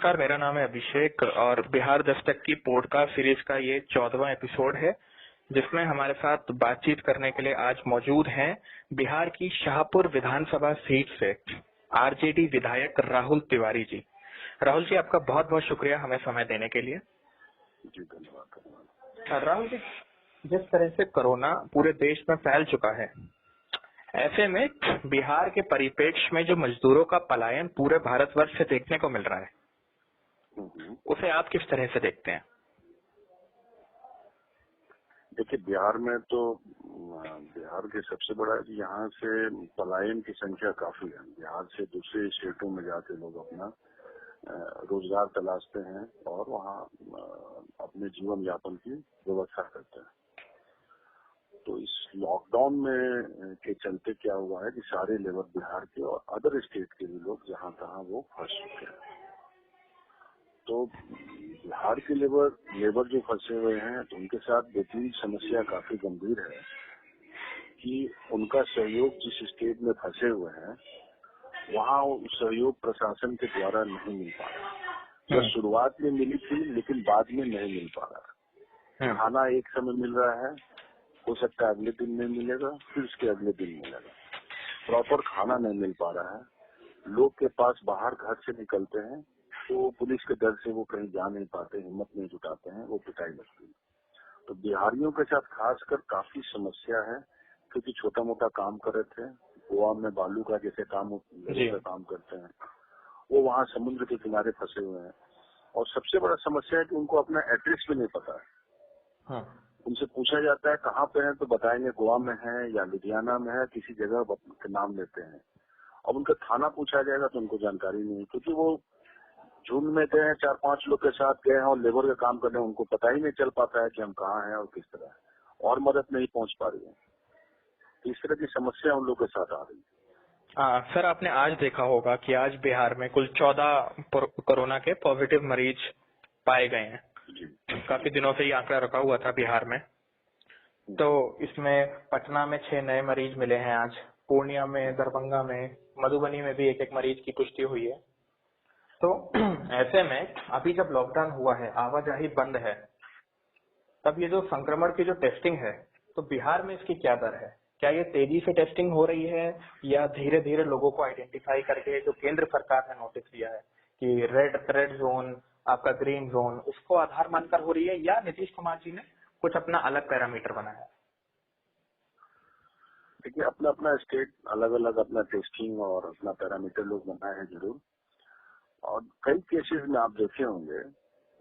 नमस्कार, मेरा नाम है अभिषेक और बिहार दस्तक की पॉडकास्ट सीरीज का ये 14वां एपिसोड है, जिसमें हमारे साथ बातचीत करने के लिए आज मौजूद हैं बिहार की शाहपुर विधानसभा सीट से आरजेडी विधायक राहुल तिवारी जी। राहुल जी, आपका बहुत बहुत शुक्रिया हमें समय देने के लिए। जी धन्यवाद। राहुल जी, जिस तरह से कोरोना पूरे देश में फैल चुका है, ऐसे में बिहार के परिप्रेक्ष्य में जो मजदूरों का पलायन पूरे भारतवर्ष से देखने को मिल रहा है, उसे आप किस तरह से देखते हैं? देखिए, बिहार में तो बिहार के सबसे बड़ा है कि यहाँ से पलायन की संख्या काफी है। बिहार से दूसरे स्टेटों में जाके लोग अपना रोजगार तलाशते हैं और वहाँ अपने जीवन यापन की व्यवस्था करते हैं। तो इस लॉकडाउन में के चलते क्या हुआ है कि सारे लेबर बिहार के और अदर स्टेट के भी लोग जहाँ तहाँ वो फंस चुके हैं। तो बिहार के लेबर जो फंसे हुए हैं, तो उनके साथ दो तीन समस्या काफी गंभीर है कि उनका सहयोग जिस स्टेट में फंसे हुए हैं वहाँ सहयोग प्रशासन के द्वारा नहीं मिल पा रहा। तो शुरुआत में मिली थी, लेकिन बाद में नहीं मिल पा रहा। खाना एक समय मिल रहा है, हो सकता है अगले दिन नहीं मिलेगा, फिर उसके अगले दिन मिलेगा। प्रॉपर खाना नहीं मिल पा रहा है। लोग के पास बाहर घर से निकलते हैं तो पुलिस के डर से वो कहीं जा नहीं पाते, हिम्मत नहीं जुटाते हैं, वो पिटाई लगती है। तो बिहारियों के साथ खासकर काफी समस्या है, क्योंकि छोटा मोटा काम कर रहे थे, गोवा में बालू का जैसे काम करते हैं, वो वहाँ समुद्र के किनारे फंसे हुए हैं। और सबसे बड़ा समस्या है कि उनको अपना एड्रेस भी नहीं पता है। उनसे पूछा जाता है कहाँ पे है, तो बताएंगे गोवा में है या लुधियाना में है, किसी जगह के नाम लेते हैं। अब उनका थाना पूछा जाएगा तो उनको जानकारी नहीं, क्योंकि वो झुंड में गए हैं, 4-5 लोग के साथ गए हैं और लेबर का काम करने, उनको पता ही नहीं चल पाता है कि हम कहाँ हैं और किस तरह है, और मदद नहीं पहुंच पा रही है। इस तरह की समस्या उन लोग के साथ आ रही है। सर, आपने आज देखा होगा कि आज बिहार में कुल 14 कोरोना के पॉजिटिव मरीज पाए गए हैं। काफी दिनों से ये आंकड़ा रखा हुआ था बिहार में। तो इसमें पटना में 6 नए मरीज मिले हैं आज, पूर्णिया में, दरभंगा में, मधुबनी में भी एक एक मरीज की पुष्टि हुई है। तो ऐसे में अभी जब लॉकडाउन हुआ है, आवाजाही बंद है, तब ये जो संक्रमण की जो टेस्टिंग है, तो बिहार में इसकी क्या दर है? क्या ये तेजी से टेस्टिंग हो रही है या धीरे धीरे लोगों को आइडेंटिफाई करके जो केंद्र सरकार ने नोटिस दिया है कि रेड जोन, आपका ग्रीन जोन, उसको आधार मानकर हो रही है, या नीतीश कुमार जी ने कुछ अपना अलग पैरामीटर बनाया? देखिए, अपना अपना स्टेट अलग अलग अपना टेस्टिंग और अपना पैरामीटर लोग बनाए हैं जरूर। और कई केसेस में आप देखे होंगे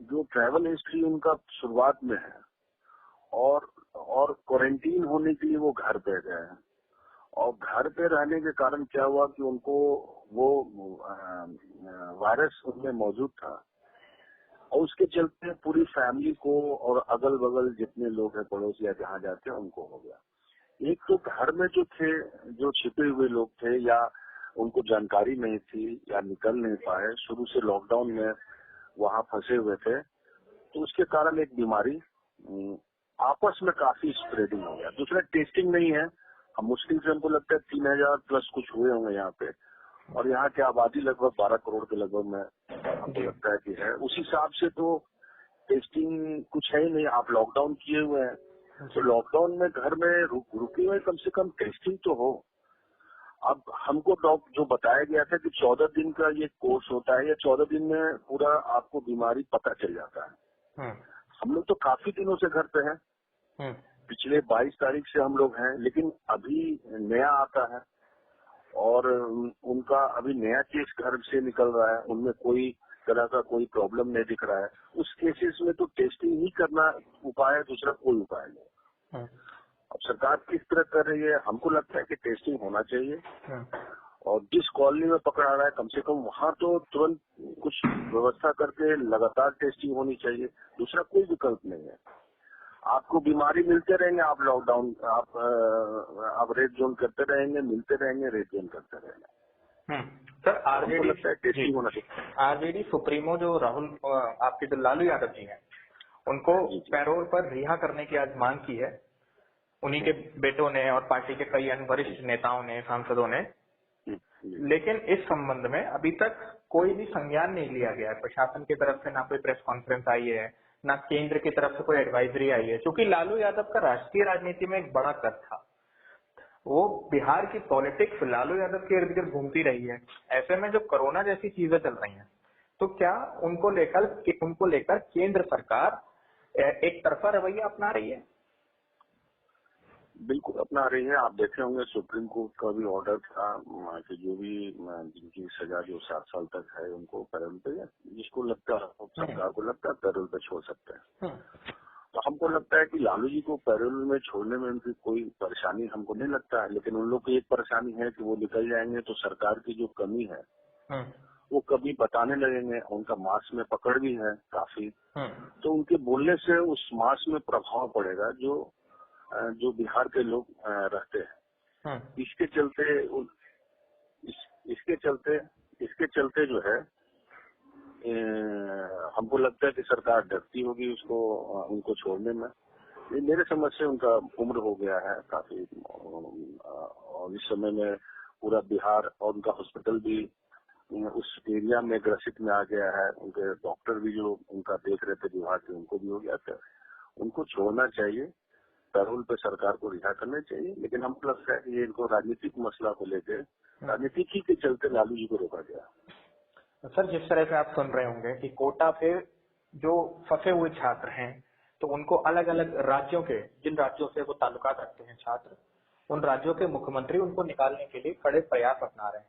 जो ट्रैवल हिस्ट्री उनका शुरुआत में है और क्वारंटीन होने के लिए वो घर पे गए हैं, और घर पे रहने के कारण क्या हुआ कि उनको वो वायरस उनमें मौजूद था, और उसके चलते पूरी फैमिली को और अगल बगल जितने लोग हैं, पड़ोसी या जहाँ जाते हैं, उनको हो गया। एक तो घर में जो थे, जो छिपे हुए लोग थे, या उनको जानकारी नहीं थी या निकल नहीं पाए, शुरू से लॉकडाउन में वहाँ फंसे हुए थे, तो उसके कारण एक बीमारी आपस में काफी स्प्रेडिंग हो गया। दूसरा, टेस्टिंग नहीं है। हम मुश्किल से, हमको लगता है 3000 प्लस कुछ हुए होंगे यहाँ पे, और यहाँ की आबादी लगभग 12 करोड़ के लगभग में हमको लगता है कि है। उस हिसाब से तो टेस्टिंग कुछ है ही नहीं। आप लॉकडाउन किए हुए हैं, तो लॉकडाउन में घर में रुके हुए कम से कम टेस्टिंग तो हो। अब हमको जो बताया गया था कि 14 दिन का ये कोर्स होता है, या 14 दिन में पूरा आपको बीमारी पता चल जाता है। हम लोग तो काफी दिनों से घर पे हैं, पिछले 22 तारीख से हम लोग हैं, लेकिन अभी नया आता है और उनका अभी नया केस घर से निकल रहा है, उनमें कोई तरह का कोई प्रॉब्लम नहीं दिख रहा है। उस केसेस में तो टेस्टिंग ही करना उपाय है, दूसरा कोई उपाय नहीं। अब सरकार किस तरह कर रही है, हमको लगता है कि टेस्टिंग होना चाहिए, और जिस कॉलोनी में पकड़ा रहा है, कम से कम वहाँ तो तुरंत कुछ व्यवस्था करके लगातार टेस्टिंग होनी चाहिए। दूसरा कोई विकल्प नहीं है। आपको बीमारी मिलते रहेंगे, आप लॉकडाउन, आप रेड जोन करते रहेंगे, मिलते रहेंगे, रेड जोन करते रहेंगे। सर, आरजेडी सुप्रीमो जो राहुल, आपके जो लालू यादव जी हैं, उनको पैरोल पर रिहा करने की आज मांग की है। उन्हीं के बेटों ने और पार्टी के कई अन्य वरिष्ठ नेताओं ने, सांसदों ने। लेकिन इस संबंध में अभी तक कोई भी संज्ञान नहीं लिया गया है प्रशासन की तरफ से। ना कोई प्रेस कॉन्फ्रेंस आई है, ना केंद्र की तरफ से कोई एडवाइजरी आई है, क्योंकि लालू यादव का राष्ट्रीय राजनीति में एक बड़ा कद था। वो बिहार की पॉलिटिक्स लालू यादव के इर्द गिर्द घूमती रही है। ऐसे में जो कोरोना जैसी चीजें चल रही हैं, तो क्या उनको लेकर केंद्र सरकार एक तरफा रवैया अपना रही है? बिल्कुल अपना रही है। आप देखे होंगे सुप्रीम कोर्ट का भी ऑर्डर था कि जो भी जिनकी सजा जो 7 साल तक है उनको पैरोल पे, जिसको लगता है सरकार को लगता है पैरोल पे छोड़ सकते हैं। तो हमको लगता है कि लालू जी को पैरोल में छोड़ने में उनकी कोई परेशानी हमको नहीं लगता है, लेकिन उन लोग की एक परेशानी है कि वो निकल जाएंगे तो सरकार की जो कमी है वो कभी बताने लगेंगे। उनका मास में पकड़ भी है काफी, तो उनके बोलने से उस मास में प्रभाव पड़ेगा जो बिहार के लोग रहते हैं। इसके चलते जो है हमको लगता है कि सरकार डरती होगी उनको छोड़ने में। ये मेरे समझ से उनका उम्र हो गया है काफी, और इस समय में पूरा बिहार और उनका हॉस्पिटल भी उस एरिया में ग्रसित में आ गया है। उनके डॉक्टर भी जो उनका देख रहे थे विभाग के, उनको भी हो गया था। उनको छोड़ना चाहिए, पैरोल पे सरकार को रिहा करना चाहिए। लेकिन हमको लगता है कि ये इनको राजनीतिक मसला को लेकर राजनीति के चलते लालू जी को रोका गया। सर, जिस तरह से आप सुन रहे होंगे कि कोटा पे जो फंसे हुए छात्र हैं, तो उनको अलग अलग राज्यों के, जिन राज्यों से वो ताल्लुकात रखते हैं छात्र, उन राज्यों के मुख्यमंत्री उनको निकालने के लिए कड़े प्रयास अपना रहे हैं।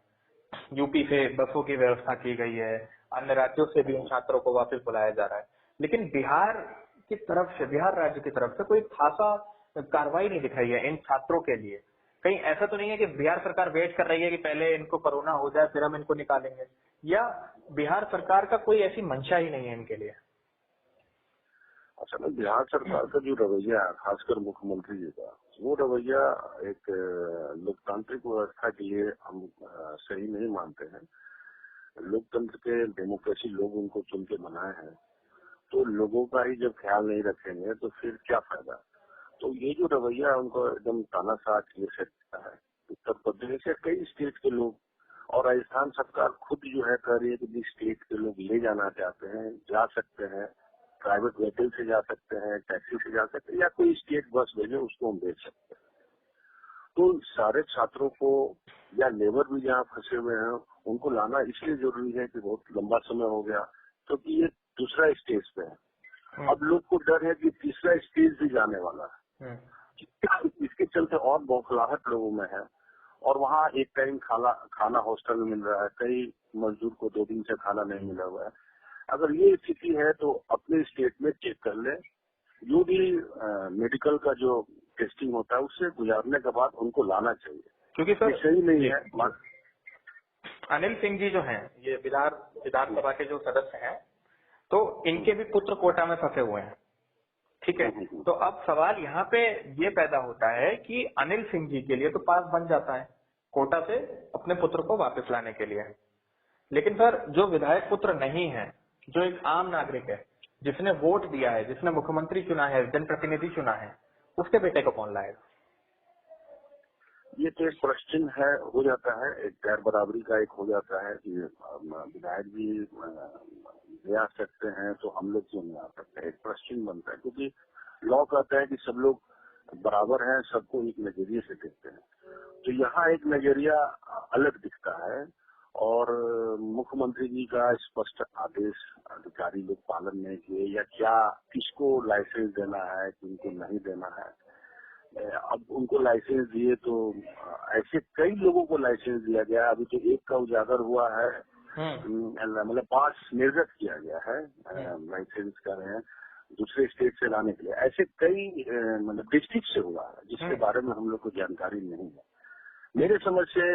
यूपी से बसों की व्यवस्था की गई है, अन्य राज्यों से भी उन छात्रों को वापस बुलाया जा रहा है। लेकिन बिहार राज्य की तरफ से कोई खासा कार्रवाई नहीं दिखाई है इन छात्रों के लिए। कहीं ऐसा तो नहीं है कि बिहार सरकार वेट कर रही है कि पहले इनको कोरोना हो जाए फिर हम इनको निकालेंगे, या बिहार सरकार का कोई ऐसी मंशा ही नहीं है इनके लिए? असल में बिहार सरकार का जो रवैया है, खासकर मुख्यमंत्री जी का, वो रवैया एक लोकतांत्रिक व्यवस्था के लिए हम सही नहीं मानते हैं। लोकतंत्र के डेमोक्रेसी लोग उनको चुन के बनाए हैं, तो लोगों का ही जब ख्याल नहीं रखेंगे तो फिर क्या फायदा। तो ये जो रवैया उनको एकदम तानाशाह ये सकता है। उत्तर प्रदेश से कई स्टेट के लोग और राजस्थान सरकार खुद जो है कह रही है कि जिस स्टेट के लोग ले जाना चाहते हैं जा सकते हैं, प्राइवेट व्हीकल से जा सकते हैं, टैक्सी से जा सकते हैं, या कोई स्टेट बस भेजे उसको हम भेज सकते हैं। तो सारे छात्रों को या लेबर भी जहाँ फंसे हुए हैं उनको लाना इसलिए जरूरी है कि बहुत लंबा समय हो गया, क्योंकि ये दूसरा स्टेज पे है। अब लोग को डर है कि तीसरा स्टेज भी जाने वाला है। इसके चलते और बौखलाहट लोगों में है। और वहाँ एक टाइम खाना हॉस्टल में मिल रहा है, कई मजदूर को 2 दिन से खाना नहीं मिला हुआ है। अगर ये स्थिति है तो अपने स्टेट में चेक कर ले, जो भी मेडिकल का जो टेस्टिंग होता है उससे गुजारने के बाद उनको लाना चाहिए, क्योंकि सर सही नहीं है। अनिल सिंह जी जो हैं, ये विधानसभा के जो सदस्य हैं, तो इनके भी पुत्र कोटा में फंसे हुए हैं, ठीक है। तो अब सवाल यहाँ पे ये पैदा होता है कि अनिल सिंह जी के लिए तो पास बन जाता है कोटा से अपने पुत्र को वापस लाने के लिए, लेकिन सर जो विधायक पुत्र नहीं है, जो एक आम नागरिक है, जिसने वोट दिया है, जिसने मुख्यमंत्री चुना है, जनप्रतिनिधि चुना है, उसके बेटे को कौन लाएगा? ये तो एक प्रश्न है, हो जाता है, एक गैर बराबरी का एक हो जाता है कि विधायक भी ले आ सकते हैं तो हम लोग क्यों नहीं आ सकते। एक प्रश्न बनता है, क्योंकि लॉ कहता है कि सब लोग बराबर हैं, सबको एक नजरिए से देखते हैं। तो यहाँ एक नजरिया अलग दिखता है, और मुख्यमंत्री जी का स्पष्ट आदेश अधिकारी लोग पालन नहीं किए, या क्या किसको लाइसेंस देना है किनको नहीं देना है। अब उनको लाइसेंस दिए तो ऐसे कई लोगों को लाइसेंस दिया गया। अभी तो एक का उजागर हुआ है, मतलब 5 निर्गत किया गया है, लाइसेंस कर रहे हैं दूसरे स्टेट से लाने के लिए। ऐसे कई मतलब डिस्ट्रिक्ट से हुआ है जिसके बारे में हम लोग को जानकारी नहीं है। मेरे समझ से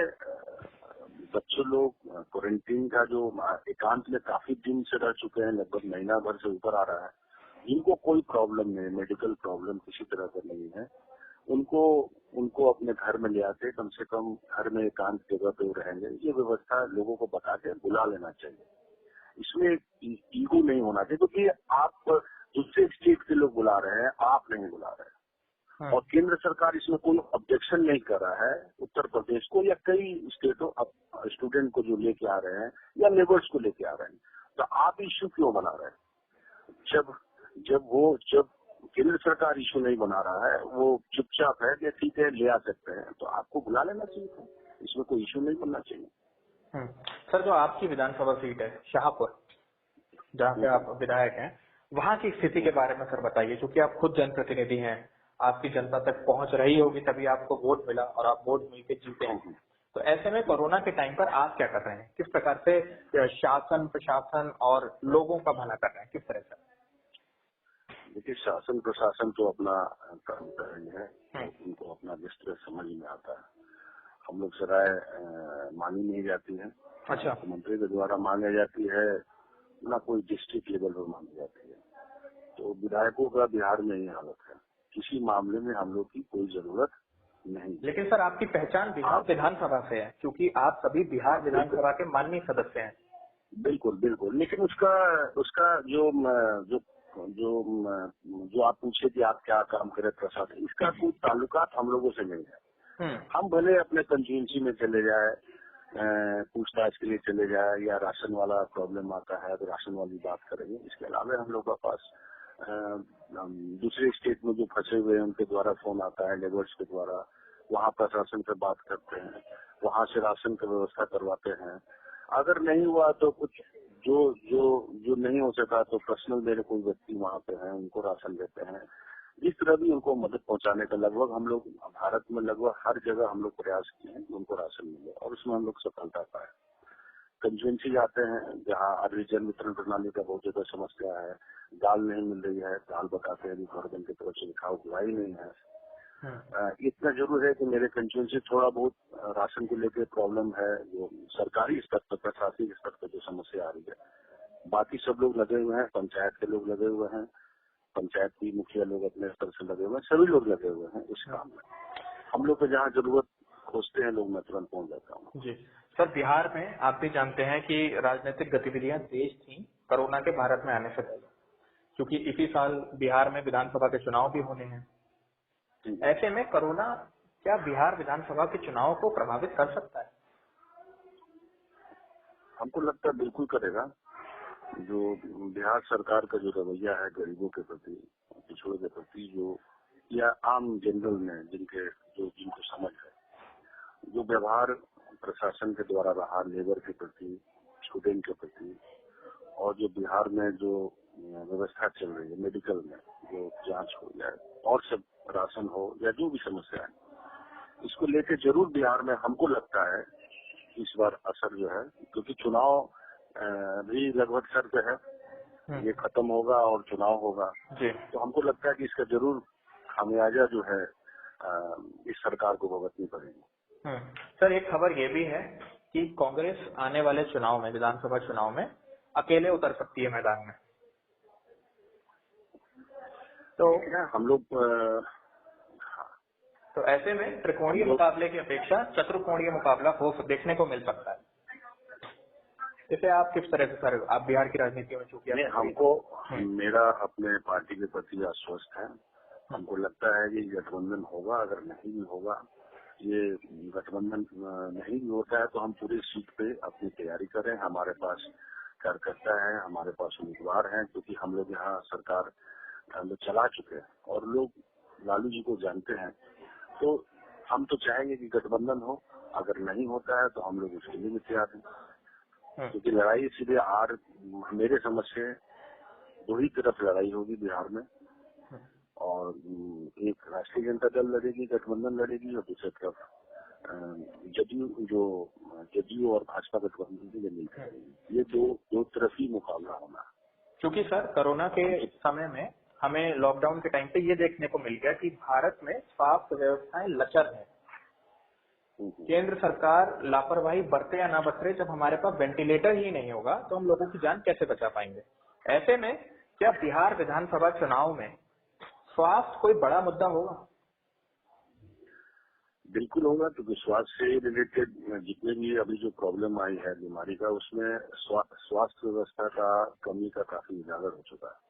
बच्चों लोग क्वारंटीन का जो एकांत में काफी दिन से रह चुके हैं, लगभग महीना भर से ऊपर आ रहा है, जिनको कोई प्रॉब्लम नहीं, मेडिकल प्रॉब्लम किसी तरह का नहीं है, उनको अपने घर में ले आते, कम से कम घर में एकांत जगह पे रहेंगे, ये व्यवस्था लोगों को बता के बुला लेना चाहिए। इसमें ईगो नहीं होना चाहिए, क्योंकि आप दूसरे स्टेट के लोग बुला रहे हैं, आप नहीं बुला रहे हैं। और केंद्र सरकार इसमें कोई ऑब्जेक्शन नहीं कर रहा है। उत्तर प्रदेश को या कई स्टेटों स्टूडेंट को जो लेके आ रहे हैं या लेबर्स को लेके आ रहे हैं, तो आप इश्यू क्यों बना रहे हैं? जब केंद्र सरकार इश्यू नहीं बना रहा है, वो चुपचाप है कि ठीक है ले आ सकते हैं, तो आपको बुला लेना चाहिए था। इसमें कोई इश्यू नहीं बनना चाहिए। सर, जो आपकी विधानसभा सीट है शाहपुर, जहाँ पे आप विधायक हैं, वहाँ की स्थिति के बारे में सर बताइए, क्योंकि आप खुद जनप्रतिनिधि हैं, आपकी जनता तक पहुंच रही होगी तभी आपको वोट मिला और आप वोट मिलकर जीते हैं। तो ऐसे में कोरोना के टाइम पर आप क्या कर रहे हैं? किस प्रकार से शासन प्रशासन और लोगों का भला कर रहे हैं, किस तरह से? देखिए, शासन प्रशासन तो अपना काम कर रही है, उनको अपना जिस तरह समझ में आता है। हम लोग से राय मानी नहीं जाती है। अच्छा। मुख्यमंत्री के द्वारा मांगी जाती है, ना कोई डिस्ट्रिक्ट लेवल पर मांगी जाती है। तो विधायकों का बिहार में ही हालत है, किसी मामले में हम लोग की कोई जरूरत नहीं। लेकिन सर, आपकी पहचान बिहार विधानसभा से है, क्योंकि आप सभी बिहार विधानसभा के माननीय सदस्य हैं। बिल्कुल बिल्कुल, लेकिन उसका जो आप पूछे कि आप क्या काम करे प्रशासन, इसका कोई ताल्लुकात हम लोगों से नहीं है। हम भले अपने कंस्टिट्यूंसी में चले जाए, पूछताछ के लिए चले जाए, या राशन वाला प्रॉब्लम आता है तो राशन वाली बात करेंगे। इसके अलावा हम लोग के पास दूसरे स्टेट में जो फंसे हुए हैं उनके द्वारा फोन आता है, लेबर्स के द्वारा, वहाँ प्रशासन से बात करते हैं, वहाँ से राशन की व्यवस्था करवाते हैं। अगर नहीं हुआ तो कुछ जो नहीं हो सका तो पर्सनल मेरे कोई व्यक्ति वहाँ पे हैं, उनको राशन देते हैं। इस तरह भी उनको मदद पहुंचाने का लगभग हम लोग भारत में लगभग हर जगह हम लोग प्रयास किए हैं कि उनको राशन मिले, और उसमें हम लोग सफलता पाए। कंस्टिट्यूंसी जाते हैं जहाँ अभी जन वितरण प्रणाली का बहुत ज्यादा समस्या है, दाल नहीं मिल रही है, दाल बताते हैं गवर्नमेंट की तरफ से लिखा हुआ ही नहीं है। इतना जरूर है कि मेरे कंस्टिट्यूंसी थोड़ा बहुत राशन को लेकर प्रॉब्लम है, जो सरकारी स्तर पर प्रशासनिक स्तर पर जो समस्या आ रही है। बाकी सब लोग लगे हुए हैं, पंचायत के लोग लगे हुए हैं, पंचायत की मुखिया लोग अपने स्तर से लगे हुए हैं, सभी लोग लगे हुए हैं इस काम में। हम लोग को जहाँ जरूरत खोजते हैं लोग, मैं तुरंत पहुंच जाता हूँ। जी सर, बिहार में आप भी जानते हैं कि राजनीतिक गतिविधियां तेज थी कोरोना के भारत में आने से पहले, क्योंकि इसी साल बिहार में विधानसभा के चुनाव भी होने हैं। ऐसे में कोरोना क्या बिहार विधानसभा के चुनाव को प्रभावित कर सकता है? हमको लगता है बिल्कुल करेगा। जो बिहार सरकार का जो रवैया है गरीबों के प्रति, पिछड़ों के प्रति, जो या आम जनरल में जिनको समझ है, जो व्यवहार प्रशासन के द्वारा रहा लेबर के प्रति, स्टूडेंट के प्रति, और जो बिहार में जो व्यवस्था चल रही है मेडिकल में, जो जांच हो या और सब राशन हो या जो भी समस्या है, इसको लेकर जरूर बिहार में हमको लगता है इस बार असर जो है, क्योंकि चुनाव भी लगभग सर पे है, ये खत्म होगा और चुनाव होगा जी। तो हमको लगता है कि इसका जरूर खामियाजा जो है इस सरकार को भुगतनी पड़ेगी। सर, एक खबर ये भी है कि कांग्रेस आने वाले चुनाव में, विधानसभा चुनाव में अकेले उतर सकती है मैदान में। तो हम लोग तो ऐसे में त्रिकोणीय मुकाबले की अपेक्षा चतुर्कोणीय मुकाबला देखने को मिल सकता है। इसे आप किस तरह से, सर, आप बिहार की राजनीति में चूंकि हमको मेरा अपने पार्टी के प्रति आश्वस्त है। हमको लगता है कि गठबंधन होगा, अगर नहीं भी होगा, ये गठबंधन नहीं भी होता है तो हम पूरी सीट पे अपनी तैयारी करें। हमारे पास कार्यकर्ता है, हमारे पास उम्मीदवार हैं, क्योंकि हम लोग यहाँ सरकार हम लोग चला चुके हैं और लोग लालू जी को जानते हैं। तो हम तो चाहेंगे कि गठबंधन हो, अगर नहीं होता है तो हम लोग उसके लिए भी तैयार हैं, क्योंकि लड़ाई सीधे मेरे समझ से दो ही तरफ लड़ाई होगी बिहार में, और एक राष्ट्रीय जनता दल लड़ेगी, गठबंधन लड़ेगी, और दूसरी तरफ जदयू और भाजपा गठबंधन की मिल करेगी। ये दो तरफी मुकाबला होना। क्योंकि सर कोरोना के समय में हमें लॉकडाउन के टाइम पे ये देखने को मिल गया कि भारत में स्वास्थ्य व्यवस्थाएं लचर है। केंद्र सरकार लापरवाही बरते या ना बरते, जब हमारे पास वेंटिलेटर ही नहीं होगा तो हम लोगों की जान कैसे बचा पाएंगे? ऐसे में क्या बिहार विधानसभा चुनाव में स्वास्थ्य कोई बड़ा मुद्दा होगा? बिल्कुल होगा, क्योंकि स्वास्थ्य से रिलेटेड जितने भी अभी जो प्रॉब्लम आई है बीमारी का, उसमें स्वास्थ्य व्यवस्था का कमी का काफी उजागर हो चुका है।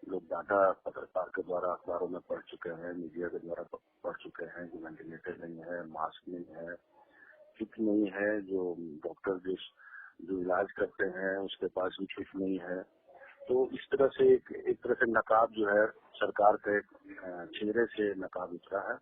लोग डाटा पत्रकार के द्वारा अखबारों में पढ़ चुके हैं, मीडिया के द्वारा पढ़ चुके हैं कि वेंटिलेटर नहीं है, मास्क नहीं है, किट नहीं है, जो डॉक्टर जो इलाज करते हैं उसके पास भी किट नहीं है। तो इस तरह से एक तरह से नकाब जो है सरकार के चेहरे से नकाब उतरा है।